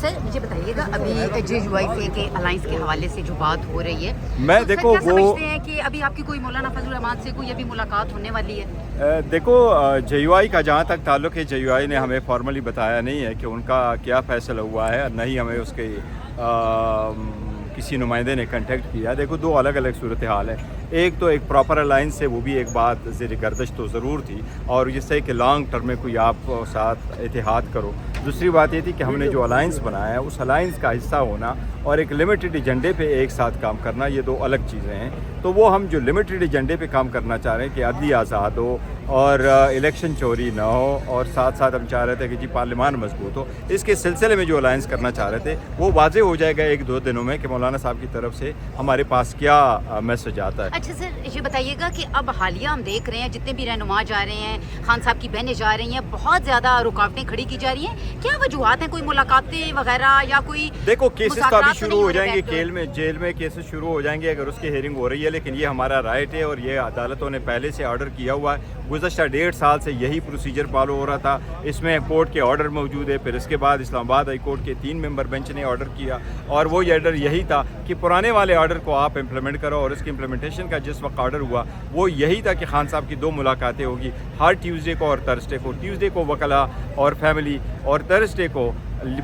سر مجھے بتائیے گا ابھی جے یو آئی سے کے الائنس کے حوالے سے جو بات ہو رہی ہے میں تو دیکھو کیا وہ سمجھتے ہیں کہ ابھی آپ کی کوئی مولانا فضل الرحمان سے کوئی ابھی ملاقات ہونے والی ہے؟ دیکھو جے یو آئی کا جہاں تک تعلق ہے جے یو آئی نے ہمیں فارملی بتایا نہیں ہے کہ ان کا کیا فیصلہ ہوا ہے، نہ ہی ہمیں اس کے کسی نمائندے نے کنٹیکٹ کیا. دیکھو دو الگ الگ صورتحال ہے. ایک تو ایک پراپر الائنس ہے، وہ بھی ایک بات زیر گردش تو ضرور تھی، اور یہ صحیح کہ لانگ ٹرم میں کوئی آپ ساتھ اتحاد کرو. دوسری بات یہ تھی کہ ہم نے جو الائنس بنایا ہے اس الائنس کا حصہ ہونا اور ایک لمیٹڈ ایجنڈے پہ ایک ساتھ کام کرنا، یہ دو الگ چیزیں ہیں. تو وہ ہم جو لمیٹڈ ایجنڈے پہ کام کرنا چاہ رہے ہیں کہ عدلی آزاد ہو اور الیکشن چوری نہ ہو، اور ساتھ ساتھ ہم چاہ رہے تھے کہ جی پارلیمان مضبوط ہو، اس کے سلسلے میں جو الائنس کرنا چاہ رہے تھے وہ واضح ہو جائے گا ایک دو دنوں میں کہ مولانا صاحب کی طرف سے ہمارے پاس کیا میسج آتا ہے. اچھا سر یہ بتائیے گا کہ اب حالیہ ہم دیکھ رہے ہیں جتنے بھی رہنما جا رہے ہیں، خان صاحب کی بہنیں جا رہی ہیں، بہت زیادہ رکاوٹیں کھڑی کی جا رہی ہیں، کیا وجوہات ہیں؟ کوئی ملاقاتیں وغیرہ یا کوئی دیکھو کیسز تو ابھی شروع ہو جائیں گے، مذاکرات جیل میں کیسز شروع ہو جائیں گے اگر اس کی ہیئرنگ ہو رہی ہے، لیکن یہ ہمارا رائٹ ہے اور یہ عدالتوں نے پہلے سے آرڈر کیا ہوا ہے. گزشتہ 1.5 سال سے یہی پروسیجر فالو ہو رہا تھا. اس میں کورٹ کے آرڈر موجود ہے، پھر اس کے بعد اسلام آباد ہائی کورٹ کے 3 ممبر بینچ نے آرڈر کیا، اور وہ آرڈر یہی تھا کہ پرانے والے آرڈر کو آپ امپلیمنٹ کرو، اور اس کی امپلیمنٹیشن کا جس وقت آرڈر ہوا وہ یہی تھا کہ خان صاحب کی 2 ملاقاتیں ہوگی، ہر ٹیوزڈے کو اور تھرسڈے کو. ٹیوزڈے کو وکلا اور فیملی، اور تھرسڈے کو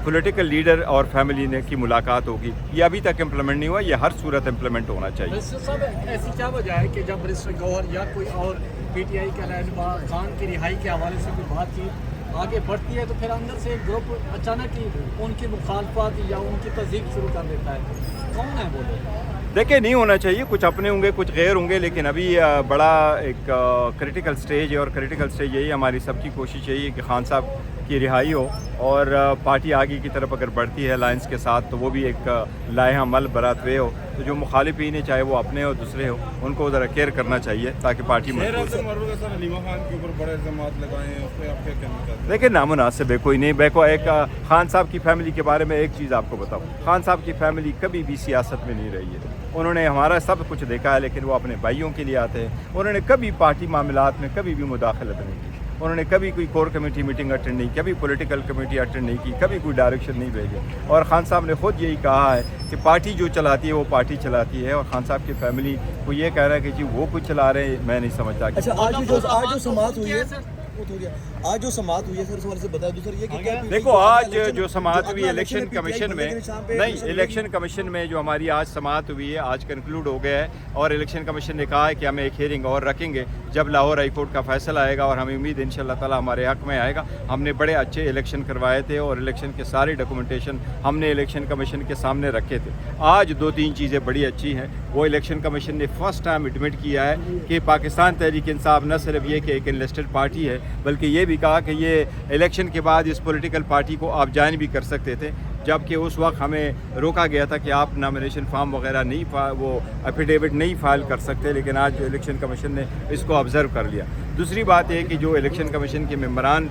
پولیٹیکل لیڈر اور فیملی نے کی ملاقات ہوگی. یہ ابھی تک امپلیمنٹ نہیں ہوا، یہ ہر صورت امپلیمنٹ ہونا چاہیے. صاحب ایسی کیا وجہ ہے کہ جب بریسٹر گوہر یا کوئی اور پی ٹی آئی کا رہنما خان کی رہائی کے حوالے سے کوئی بات چیت آگے بڑھتی ہے تو پھر اندر سے ایک گروپ اچانک ہی ان کی مخالفت یا ان کی تصدیق شروع کر دیتا ہے؟ کون ہے وہ لوگ؟ دیکھیں نہیں ہونا چاہیے، کچھ اپنے ہوں گے کچھ غیر ہوں گے، لیکن ابھی بڑا ایک کریٹیکل سٹیج ہے، اور کریٹیکل سٹیج یہی ہماری سب کی کوشش یہی ہے کہ خان صاحب کی رہائی ہو، اور پارٹی آگے کی طرف اگر بڑھتی ہے الائنس کے ساتھ تو وہ بھی ایک لائحہ عمل برات وے ہو. تو جو مخالفین ہیں چاہے وہ اپنے ہو دوسرے ہو، ان کو ذرا کیئر کرنا چاہیے تاکہ پارٹی مضبوط ہو. دیکھیں نامناسب ہے، کوئی نہیں. بیکو ایک خان صاحب کی فیملی کے بارے میں ایک چیز آپ کو بتاؤں، خان صاحب کی فیملی کبھی بھی سیاست میں نہیں رہی ہے. انہوں نے ہمارا سب کچھ دیکھا ہے، لیکن وہ اپنے بھائیوں کے لیے آتے ہیں. انہوں نے کبھی پارٹی معاملات میں کبھی بھی مداخلت نہیں کی. انہوں نے کبھی کوئی کور کمیٹی میٹنگ اٹینڈ نہیں کی، کبھی پولیٹیکل کمیٹی اٹینڈ نہیں کی، کبھی کوئی ڈائریکشن نہیں بھیجے. اور خان صاحب نے خود یہی کہا ہے کہ پارٹی جو چلاتی ہے وہ پارٹی چلاتی ہے، اور خان صاحب کی فیملی کو یہ کہہ رہا ہے کہ جی وہ کچھ چلا رہے ہیں، میں نہیں سمجھتا. اچھا آج جو سماعت ہوئی ہے آج جو سماعت ہوئی ہے سر اس حوالے سے بتائیں. دوسرا یہ کہ دیکھو آج جو سماعت ہوئی الیکشن کمیشن میں، نہیں الیکشن کمیشن میں جو ہماری آج سماعت ہوئی ہے آج کنکلوڈ ہو گیا ہے، اور الیکشن کمیشن نے کہا ہے کہ ہم ایک ہیئرنگ اور رکھیں گے جب لاہور ہائی کورٹ کا فیصلہ آئے گا، اور ہمیں امید ان شاء اللہ تعالیٰ ہمارے حق میں آئے گا. ہم نے بڑے اچھے الیکشن کروائے تھے، اور الیکشن کے سارے ڈاکومنٹیشن ہم نے الیکشن کمیشن کے سامنے رکھے تھے. آج 2-3 چیزیں بڑی اچھی ہیں. وہ الیکشن کمیشن نے فرسٹ ٹائم ایڈمٹ کیا ہے کہ پاکستان تحریک انصاف نہ صرف یہ کہ ایک انلسٹڈ پارٹی ہے، بلکہ یہ بھی کہا کہ یہ الیکشن کے بعد اس پولیٹیکل پارٹی کو آپ جوائن بھی کر سکتے تھے، جبکہ اس وقت ہمیں روکا گیا تھا کہ آپ نامینیشن فارم وغیرہ نہیں وہ ایفیڈیوٹ نہیں فائل کر سکتے. لیکن آج الیکشن کمیشن نے اس کو آبزرو کر لیا. دوسری بات یہ کہ جو الیکشن کمیشن کے ممبران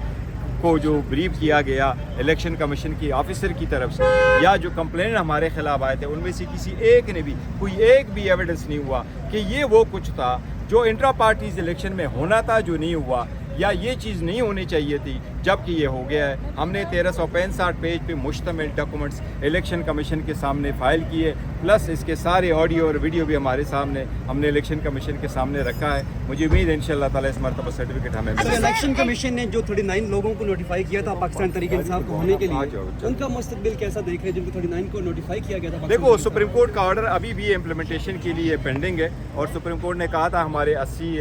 کو جو بریف کیا گیا الیکشن کمیشن کی آفیسر کی طرف سے، یا جو کمپلین ہمارے خلاف آئے تھے، ان میں سے کسی ایک نے بھی کوئی ایک بھی ایویڈنس نہیں ہوا کہ یہ وہ کچھ تھا جو انٹرا پارٹیز الیکشن میں ہونا تھا جو نہیں ہوا، یا یہ چیز نہیں ہونی چاہیے تھی جبکہ یہ ہو گیا ہے. ہم نے 1365 پیج پہ مشتمل ڈاکومنٹس الیکشن کمیشن کے سامنے فائل کیے، پلس اس کے سارے آڈیو اور ویڈیو بھی ہمارے سامنے ہم نے الیکشن کمیشن کے سامنے رکھا ہے. مجھے امید ہے انشاءاللہ تعالیٰ اس مرتبہ سرٹیفکیٹ ہمیں ملے. الیکشن کمیشن نے جو 39 لوگوں کو نوٹیفائی کیا تھا پاکستان تحریک انصاف کو ہونے کے لیے، ان کا مستقبل کیسا دیکھ رہے ہیں جن کو 39 کو نوٹیفائی کیا گیا تھا؟ دیکھو سپریم کورٹ کا آرڈر ابھی بھی امپلیمنٹیشن کے لیے پینڈنگ ہے، اور سپریم کورٹ نے کہا تھا ہمارے 80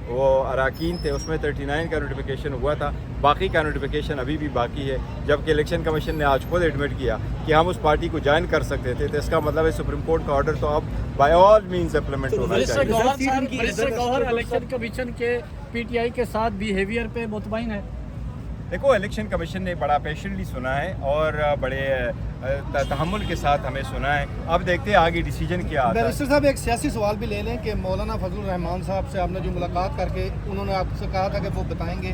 وہ اراکین تھے، اس میں 39 کا نوٹیفیکیشن ہوا تھا، باقی کا نوٹیفیکیشن ابھی بھی باقی ہے. جبکہ الیکشن کمیشن نے آج خود ایڈمٹ کیا کہ ہم اس پارٹی کو جوائن کر سکتے تھے. تو اس کا مطلب ہے سپریم کورٹ کا آرڈر تو اب بائی آل مینز امپلیمنٹ ہونا چاہیے. بریسٹر گوہر الیکشن کمیشن کے پی ٹی آئی کے ساتھ بیہیویئر پہ مطمئن ہے؟ دیکھو الیکشن کمیشن نے بڑا پیشنٹلی سنا ہے اور بڑے تحمل کے ساتھ ہمیں سنا ہے. اب دیکھتے ہیں آگے ڈیسیجن کیا آتا ہے. بیرسٹر صاحب ایک سیاسی سوال بھی لے لیں کہ مولانا فضل الرحمان صاحب سے آپ نے جو ملاقات کر کے انہوں نے آپ سے کہا تھا کہ وہ بتائیں گے